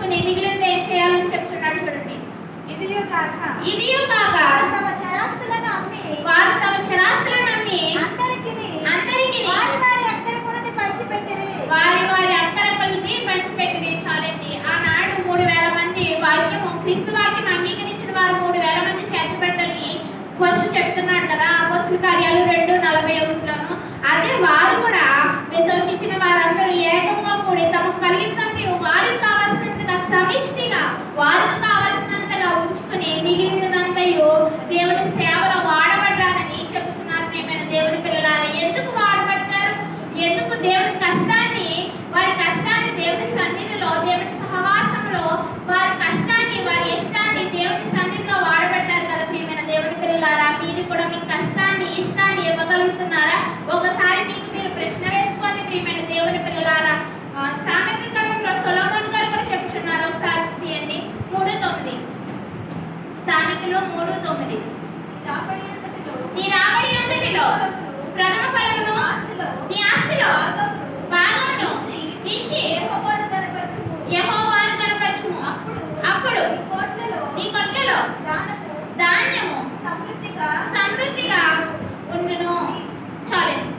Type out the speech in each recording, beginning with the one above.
ఉంచుకుని మిగిలింది ఏం చేయాలని చెప్తున్నాడు చూడండి. ఇదియో కాక వారు తమ చరాస్తులను అమ్మి అందరికీ వారి అక్కర కొలది పంచిపెట్టిరి. చాలండి. ఆనాడు 3000 మంది క్రీస్తు వాక్యం అంగీకరించిన వారు 3000 మంది చేర్చబడ్డని అపోస్తలుడు చెప్తున్నాడు కదా, అపోస్తలుల కార్యాలు 2:41లోను. అదే వారు కూడా విశ్వసించిన వారందరూ ఏకంగా కూడి తమకు కలిగినంతయు వారికి కావాల్సినంతగా సమిష్టిగా వారికి కావాల్సినంతగా ఉంచుకుని మిగిలినదంతయు దేవుని సేవలో వాడబడ్డారని చెప్తున్నారు. ప్రియమైన దేవుని పిల్లలారా, ఎందుకు వాడబడ్డారు? ఎందుకు దేవుని కష్టాన్ని, వారి కష్టాన్ని దేవుని సన్నిధిలో, దేవుని సహవాసంలో వారి కష్టాన్ని, వారి ఇష్టాన్ని దేవుని సన్నిధిలో వాడబడ్డారు కదా. ప్రియమైన దేవుని పిల్లలారా, మీరు కూడా మీ కష్టాన్ని, ఇష్టాన్ని ఇవ్వగలుగుతున్నారా? ఒకసారి మీకు మీరు ప్రశ్న వేసుకోండి. ప్రియమైన దేవుని పిల్లలారా, సామెత గ్రంథంలో సొలొమోను గారు కూడా చెప్తున్నారు. ఒకసారి తీయండి 3:9. సామెతలు 3:9. నీ రాబడి అంతటిలో ప్రథమ ఫలమును నీ ఆస్తిలో భాగమును ఇచ్చి యెహోవాను కనపరచుము. అప్పుడు నీ కొట్లలో ధాన్యము సమృద్ధిగా ఉండును. చాలండి.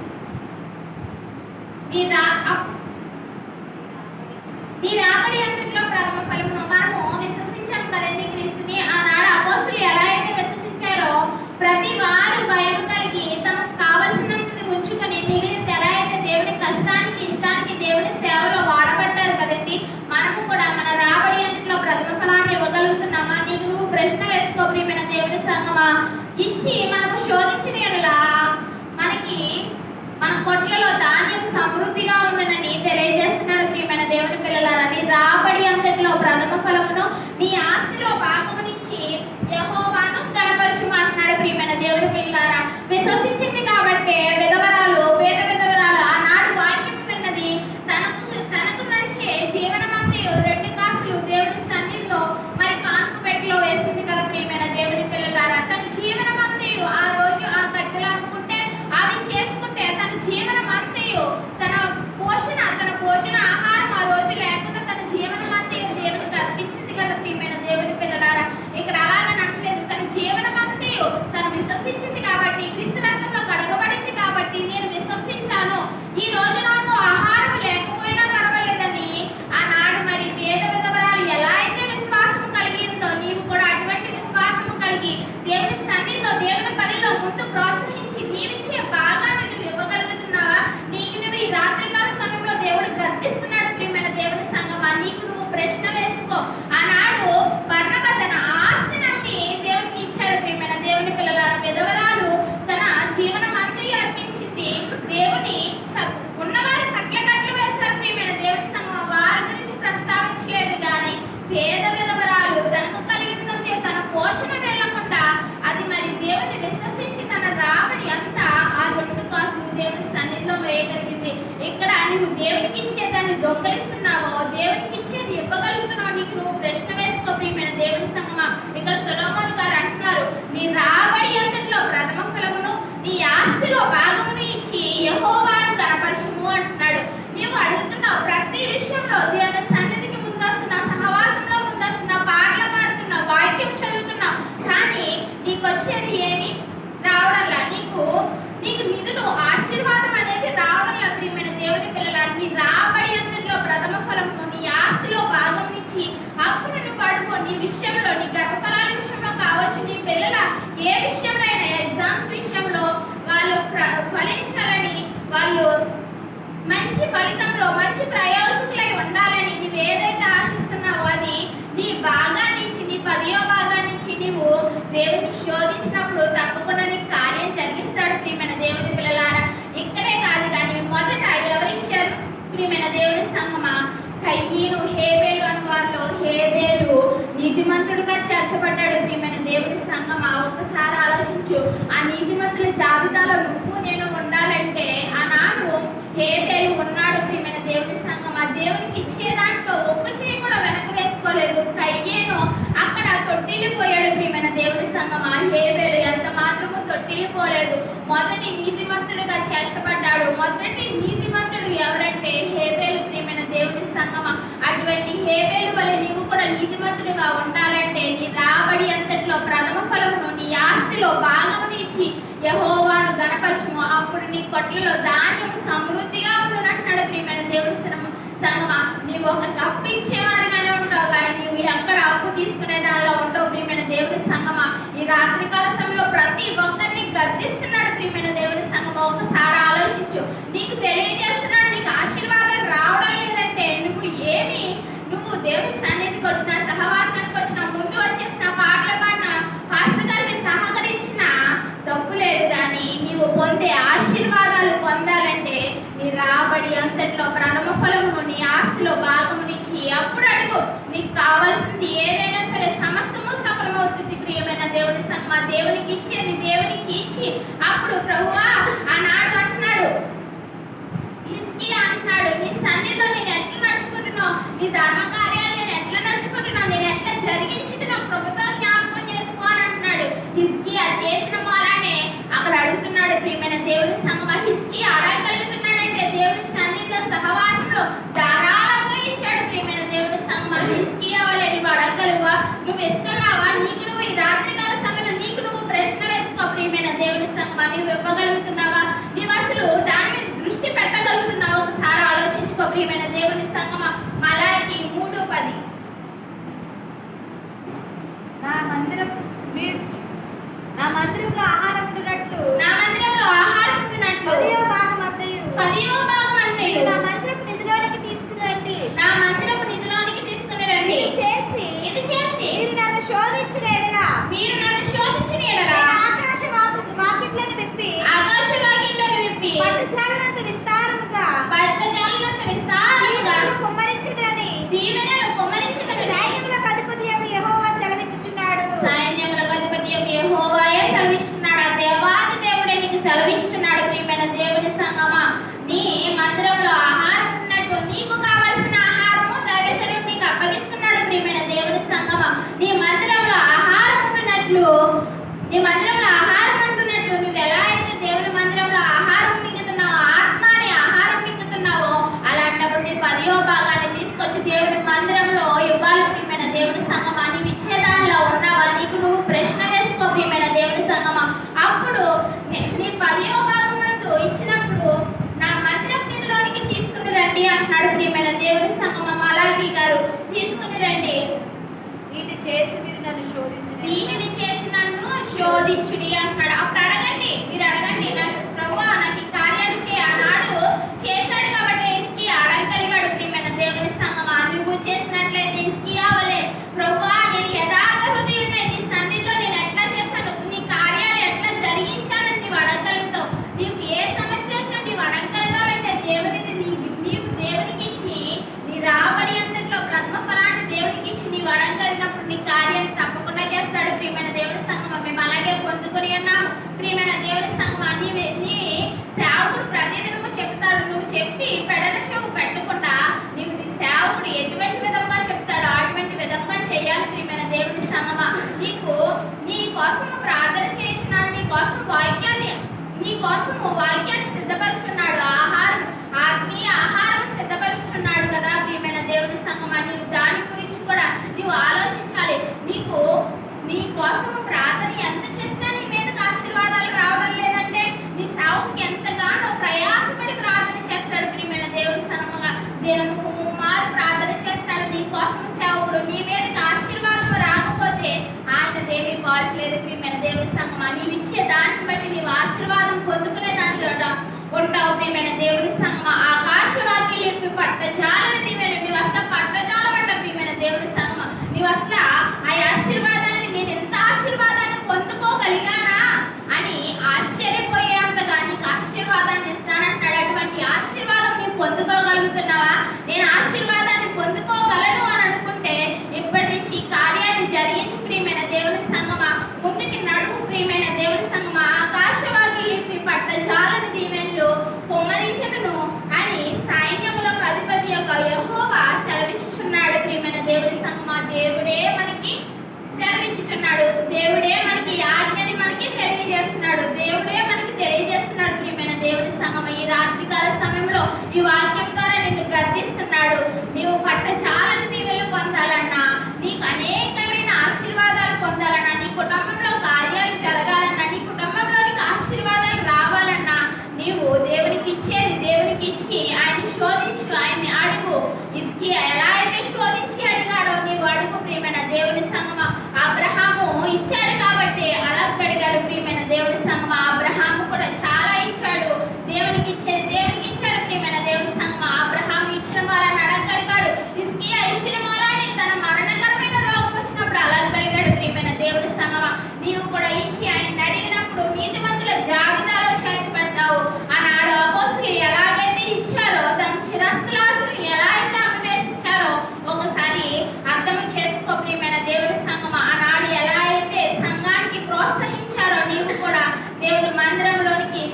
నీ రాబడి అంతటిలో ప్రథమ ఫలమును. మనము విశ్వసించాం కదండి క్రీస్తుని. ఆనాడు అపోస్తలులు ఎలా అయితే విశ్వసించారో, ప్రతి వారు భయం కలిగి తమకు కావలసినంతది ఉంచుకొని మిగిలింది ఎలా అయితే దేవుని కష్టానికి, ఇష్టానికి, దేవుని సేవలో వాడబడ్డారు కదండి. మనము కూడా మన రాబడి అంతటిలో ప్రథమ ఫలాన్ని ఇవ్వగలుగుతున్నామా? నీకు నువ్వు ప్రశ్న వేసుకో. ప్రియమైన దేవుని సంగమా, ఇచ్చి మనము శోధించిన యెడల మనకి మన కొట్లలో ధాన్యం సమృద్ధిగా ఉండనని తెలియజేస్తున్నాడు. ప్రియమైన దేవుని పిల్లలారా, నీ రాబడి అంతటిలో ప్రథమ ఫలమును నీ ఆస్తిలో భాగమునిచ్చి యెహోవాను కనపరచుము అంటున్నాడు. ప్రియమైన దేవుని పిల్లలారా, విశ్వసించింది కాబట్టి విధవరాలు, పేద విధవరాలు ఆనాడు వాక్యం విన్నది, తనకు నడిచే జీవనమంతయు 2 కాసులు దేవుని సన్నిధిలో మరి కానుక పెట్టెలో వేసింది కదా. ప్రియమైన దేవుని పిల్లలారా, తన జీవనమంతయు ఆ రోజు ఆ కట్టెలు అమ్ముకుంటే, అవి చేసుకుంటే తన జీవనం అంతయు, తన పోషణ, తన భోజన ఆహారం ఆ రోజు లేకుండా తన జీవనం అంతయు దేవునికి అర్పించింది కదా. ప్రియమైన దేవుని పిల్లలారా, ఇక్కడ అలాగని అనట్లేదు. తన జీవనం అంతయు తను విశ్వసించింది కాబట్టి, క్రీస్తు రక్తంలో కడగబడింది కాబట్టి నేను విశ్వసించాను, ఈ రోజు నాకు ఆహారం లేకపోయినా పర్వాలేదని ఆనాడు మరి పేద విధవరాలు ఎలా అయితే విశ్వాసం కలిగిందో, నీవు కూడా అటువంటి విశ్వాసము కలిగి దేవుని సన్నిధిలో, దేవుని పనిలో ముందు ప్రోత్సహించి నీవిచ్చే భాగాన్ని నువ్వు ఇవ్వగలుగుతున్నావా? నీకు నువ్వు ఈ రాత్రికాల సమయంలో దేవుడు గర్తిస్తున్నాడు. ప్రియమైన దేవుని సంగమా, నీకు నువ్వు ప్రశ్న వేసుకో. ఆనాడు బర్నబా తన ఆస్తి నమ్మి దేవునికి ఇచ్చాడు. ప్రియమైన దేవుని పిల్లలారా, విధవరాలు తన జీవనం అంతయు అర్పించింది. దేవుని ఉన్నవారి కట్ల కట్లు వేస్తారు. ప్రియమైన దేవుని సంగమా, వారి గురించి ప్రస్తావించలేదు. కానీ పేద విధవరాలు తనకు కలిగిందంతే తన పోషణ వెళ్లకుండా అది మరి దేవుని విశ్వసించి తన రాబడి అంతా ఆ 2 కాసులు దేవుని సన్నిధిలో వేయగలిగింది. ఇక్కడ నువ్వు దేవునికి ఇచ్చేదాన్ని దొంగలిస్తున్నావో, దేవునికి ఇచ్చేది ఇవ్వగలుగుతున్నావు? నీకు నువ్వు ప్రశ్న వేసుకో. ప్రియమైన దేవుని సంగమా, ఇక్కడ సొలొమోను గారు అంటున్నారు, నీ రాబడి అంతటిలో ప్రథమ ఫలమును నీ ఆస్తిలో భాగమును ఇచ్చి యెహోవాను కనపరచుము అంటున్నాడు. నీవు అడుగుతున్నావు ప్రతి విషయంలో దేవుని సన్నిధికి ముందొస్తున్నావు, సహవాసంలో ముందొస్తున్నావు, పాటలు పాడుతున్నావు, వాక్యం చదువుతున్నావు, కానీ నీకు వచ్చేది ఏమి రావడంలా. నీకు నిధులు, ఆశీర్వాదం అనేది రావడంలా. ప్రియమైన దేవుని పిల్లల, నీ రాబడి అంతటిలో ప్రథమ ఫలమును నీ ఆస్తిలో భాగం ఇచ్చి అప్పుడు నువ్వు అడుగు. నీ విషయంలో, నీ గర్భఫలాల విషయంలో కావచ్చు, నీ పిల్లల ఏ విషయంలో అయినా, ఎగ్జామ్స్ విషయంలో వాళ్ళు ఫలించాలని, వాళ్ళు మంచి ఫలితంలో మంచి ప్రయోజకులై ఉండాలని నువ్వు ఏదైతే ఆశిస్తున్నావో అది నీ భాగాన్ని ఇచ్చి, నీ 10వ భాగాన్ని ఇచ్చి నీవు దేవుని శోధించినప్పుడు తప్పకుండా నీ కార్యం జరిగిస్తాడు. ప్రియమైన దేవుని పిల్లలారా, ఇక్కడే కాదు కానీ మొదట ఎవరిచ్చారు? ప్రియమైన దేవుని సంగమా, కయ్యను, హేబేలు అని వారిలో హేబేలు నీతిమంతుడుగా చేర్చబడ్డాడు. ప్రియమైన దేవుని సంగమా, ఒకసారి ఆలోచించు. ఆ నీతిమంతుల జాబితాలో నువ్వు నేను ఉండాలంటే ఆనాడు హేబేలు ఉన్నాడు. ప్రియమైన దేవుని సంగమా, దేవునికి ఇచ్చే దాంట్లో ఒక్క చేయి కూడా వెనక వేసుకోలేదు. కయ్యేను అక్కడ తొట్టిల్లిపోయాడు. ప్రియమైన దేవుని సంగమా, హేబేలు ఎంత మాత్రము తొట్టిల్లిపోలేదు. మొదటి నీతిమంతుడుగా చేర్చబడ్డాడు. మొదటి నీతిమంతుడు ఎవరంటే హేబేలు. ప్రియమైన దేవుని సంగమా, అటువంటి హేబేలు వలె నీవు నీతిమంతులుగా ఉండాలంటే నీ రాబడి అంతట్లో ప్రథమ ఫలమును నీ ఆస్తిలో భాగమును ఇచ్చి యెహోవాను గణపరచుము. అప్పుడు నీ కొట్లలో ధాన్యం సమృద్ధిగా ఉండునంటున్నాడు. ప్రియమైన దేవుని సంగమా, నీవు ఒకరికి అప్పు ఇచ్చేవారిగానే ఉంటావు కానీ నీవు ఎక్కడ అప్పు తీసుకునే దానిలో ఉండవు. ప్రియమైన దేవుని సంగమా, ఈ రాత్రికాల సమయంలో ప్రతి ఒక్కరిని గద్దిస్తున్నాడు. ప్రియమైన దేవుని సంగమా, ఒకసారి ఆలోచించు. నీకు తెలియజేస్తున్నాడు, నీకు ఆశీర్వాదం రావడం లేదంటే నువ్వు దేవుని సన్నిధికి వచ్చిన, సహవాసానికి వచ్చిన, ముందు వచ్చేసిన, పాటలు పాడిన, పాస్టర్ గారికి సహకరించిన తప్పు లేదు. కానీ నీవు పొందే ఆశీర్వాదాలు పొందాలంటే నీ రాబడి అంతట్లో ప్రథమ ఫలమును నీ ఆస్తిలో భాగమునిచ్చి అప్పుడు అడుగు. నీకు కావాల్సింది ఏదైనా సరే సమస్తము సఫలమవుతుంది. ప్రియమైన దేవుని సంగమా, దేవునికి ఇచ్చేది దేవునికి ఇచ్చి అప్పుడు ప్రభువా ఆనాడు అంటున్నాడు, హిజ్కియా అంటున్నాడు, నీ సన్నిధిలో నేను ఎట్లా నడుచుకుంటున్నావు, నీ ధర్మ కార్యాలు నేను ఎట్లా నడుచుకుంటున్నావు, నేను ఎట్లా జరిగించింది నాకు ప్రభుత్వం జ్ఞాపకం చేసుకో అని అంటున్నాడు. హిజ్కియా చేసిన మూలానే అక్కడ అడుగుతున్నాడు. ప్రియమైన దేవుని సంగమా, హిజ్కియా అడగగలుగుతున్నాడంటే దేవుని సన్నిధిలో సహవాసంలో ధారాళంగా ఇచ్చాడు. ప్రియమైన దేవుని సంగమా, హిజ్కియా వల్ల నువ్వు అడగగలుగువా? నువ్వు ఇస్తున్నావా? నీకు నువ్వు ఈ రాత్రికాల సమయంలో నీకు నువ్వు ప్రశ్న వేసుకో. ప్రియమైన దేవుని సంగమా, నువ్వు ఇవ్వగలుగుతున్నావా? నీవు అసలు దాని మీద దృష్టి పెట్టగలుగుతున్నావా? ఒకసారి ఆలోచించుకో. ప్రియమైన దేవుని సంగమా, మలాకి 3:10 నా మందిరంలో ఆహారం ఉంటున్నట్లు నా మందిరంలో ఆహారం ఉంటున్నట్లు 10వ భాగం అంతయు నా మందిరపు నిధిలోనికి తీసుకురండి. నా మందిరపు నిధిలోనికి తీసుకుని రండి. ఇది చేసి మీరు నన్ను శోధించిన ఎడల నేను ఆకాశ వాకిట్లను విప్పి పట్టుచాలినంత విస్తారముగా దీవెనలు కుమ్మరించుదని సైన్యములకు అధిపతియగు యెహోవా సెలవిచ్చుచున్నాడు. యెహోవాయే సెలవిస్తున్నాడు. ఆ దేవాది దేవుడే నీకు సెలవిస్తున్నాడు. ప్రియమైన దేవుని సంగమా, నీ మందిరంలో ఆహారం ఉన్నట్టు నీకు కావలసిన ఆహారము దైవజనుడు నీకు అప్పగిస్తున్నాడు. ప్రియమైన దేవుని సంగమా, నీ మందిరంలో ఆహారం ఉంటున్నట్లు నువ్వు ఎలా అయితే దేవుని మందిరంలో ఆహారం మింగుతున్నావో, ఆత్మని ఆహారం మింగుతున్నావో, అలాంటప్పుడు నీ 10వ భాగాన్ని తీసుకొచ్చి దేవుని మందిరంలో ఇవ్వాలి. ప్రియమైన దేవుని సంగమా, నీవు ఇచ్చే దానిలో ఉన్నావా? నీకు నువ్వు ప్రశ్న వేసుకో. ప్రియమైన దేవుని సంగమా, అప్పుడు నీ 10వ భాగం అంటూ ఇచ్చినప్పుడు నా మందిరం నిధిలోనికి తీసుకుని రండి అంటున్నాడు. ప్రియమైన దేవుని సంగమా, మలాకి గారు తీసుకుని రండి. దీన్ని చేసి మీరు నన్ను శోధించిన దీనిని చేసి నన్ను శోధించుడి అంటున్నాడు. అప్పుడు అడగండి, మీరు అడగండి, నాకు ప్రభువా నాకు ఈ కార్యాలు ఆనాడు చేశాడు కాబట్టి హిజ్కియా అడగగలిగాడు. ప్రియమైన దేవుని సంగమా, నువ్వు చేసినట్లయితే హిజ్కియా వలె ప్రభువా నేను యథార్థ హృదయుడిని, నీ సన్నిధిలో నేను ఎట్లా చేస్తాను, నీ కార్యాలు ఎట్లా జరిగించాలని నీవు అడగగలుగుతావు. నీకు ఏ సమస్య వచ్చినా నీవు అడగగలగాలంటే నీవు దేవునికి ఇచ్చి నీ రాబడి అంతట్లో ప్రథమ ఫలాన్ని దేవునికి ఇచ్చి నీవు అడగగలిగినప్పుడు నీ కార్యాన్ని తప్పకుండా చేస్తాడు. ప్రియమైన దేవుని సంగమా, మేము అలాగే పొందుకొని ఉన్నాము. ప్రియమైన దేవుని సంగమా, నీ సేవకుడు ప్రతిదినము చెప్తాడు. నువ్వు చెప్పి పెడల చెవు పెట్టకుండా నీవు నీ సేవకుడు ఎటువంటి విధంగా చెప్తాడో అటువంటి విధంగా చేయాలి. ప్రియమైన దేవుని సంగమా, నీ కోసం ప్రార్థన చేయించున్నాడు, నీ కోసం వాక్యాన్ని సిద్ధపరుచున్నాడు. ఆత్మీయ ఆహారం సిద్ధపరుచున్నాడు కదా. ప్రియమైన దేవుని సంగమా, నీవు దాని గురించి కూడా నీవు ఆలోచించాలి. నీ కోసం ప్రార్థన ఎంత చేసినా నీ మీదకి ఆశీర్వాదాలు రావడం లేదంటే నీ సేవకుడికి ఎంతగానో ప్రయాసపడి ప్రార్థన చేస్తాడు. ప్రియమైన దేవుని సంగమా, దేవునికి ముమ్మారు ప్రార్థన చేస్తాడు. నీ కోసం సేవకుడు నీ మీదకి ఆశీర్వాదం రాకపోతే ఆయన దేవి పాడలేదు. ప్రియమైన దేవుని సంగమా, నీవు ఇచ్చే దాన్ని బట్టి నీవు ఆశీర్వాదం పొందుకునే దాంట్లో ఉంటావు. ప్రియమైన దేవుని సంగమా, ఆకాశ వాక్యం చెప్పి పట్టజాలని దీవెన నీవు అసలు పట్టజాలం అంట. ప్రియమైన దేవుని సంగమా, నీవు అసలు ఆ ఆశీర్వాదాన్ని నేను ఎంత ఆశీర్వాదాన్ని పొందుకోగలిగానా అని ఆశ్చర్యపోయేంతగా నీకు ఆశీర్వాదాన్ని ఇస్తానంటాడు. అటువంటి ఆశీర్వాదం నీవు పొందుకోగలుగుతున్నావా? నేను ఆశీర్వాదాన్ని పొందుకోగలను అని అనుకుంటే ఇప్పటి నుంచి ఈ కార్యాన్ని జరిగించి ప్రియమైన దేవుని సంగమా ముందుకి నడువు. ప్రియమైన దేవుని సంగమా, ఆకాశ వాక్యం చెప్పి పట్టజాలని దీవెనలు కుమ్మరించను అని సైన్యములకు అధిపతి యొక్క యెహోవా సెలవిచ్చుచున్నాడు. ప్రియమైన దేవుని సంగమా, దేవుడే మనకి సెలవిచ్చుచున్నాడు. దేవుడే మనకి ఆజ్ఞని మనకి తెలియజేస్తున్నాడు. దేవుడే మనకి తెలియజేస్తున్నాడు. ప్రియమైన దేవుని సంగమా, ఈ రాత్రికాల సమయంలో ఈ వాక్యం